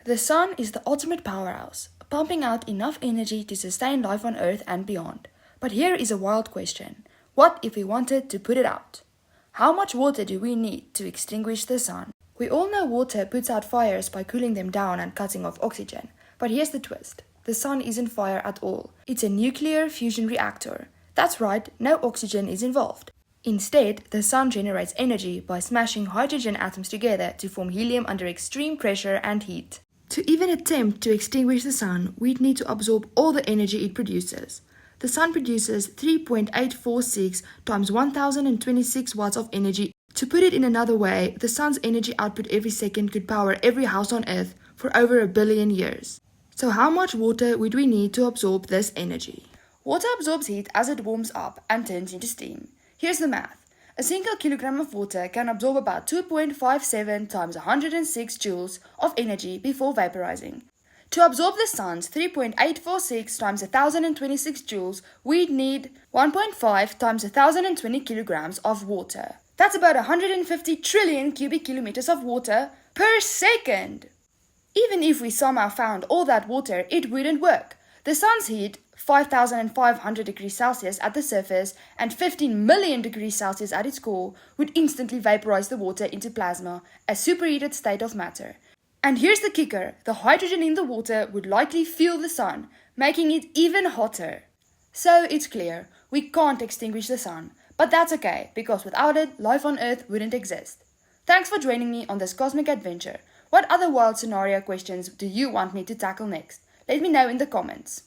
The sun is the ultimate powerhouse, pumping out enough energy to sustain life on Earth and beyond. But here is a wild question. What if we wanted to put it out? How much water do we need to extinguish the sun? We all know water puts out fires by cooling them down and cutting off oxygen. But here's the twist. The sun isn't fire at all. It's a nuclear fusion reactor. That's right, no oxygen is involved. Instead, the sun generates energy by smashing hydrogen atoms together to form helium under extreme pressure and heat. To even attempt to extinguish the sun, we'd need to absorb all the energy it produces. The sun produces 3.846 times 1026 watts of energy. To put it in another way, the sun's energy output every second could power every house on Earth for over 1 billion years. So how much water would we need to absorb this energy? Water absorbs heat as it warms up and turns into steam. Here's the math. A single kilogram of water can absorb about 2.57 times 106 joules of energy before vaporizing. To absorb the sun's 3.846 times 1026 joules, we'd need 1.5 times 1020 kilograms of water. That's about 150 trillion cubic kilometers of water per second. Even if we somehow found all that water, it wouldn't work. The sun's heat, 5,500 degrees Celsius at the surface and 15 million degrees Celsius at its core, would instantly vaporize the water into plasma, a superheated state of matter. And here's the kicker, the hydrogen in the water would likely fuel the sun, making it even hotter. So it's clear, we can't extinguish the sun, but that's okay, because without it, life on Earth wouldn't exist. Thanks for joining me on this cosmic adventure. What other wild scenario questions do you want me to tackle next? Let me know in the comments.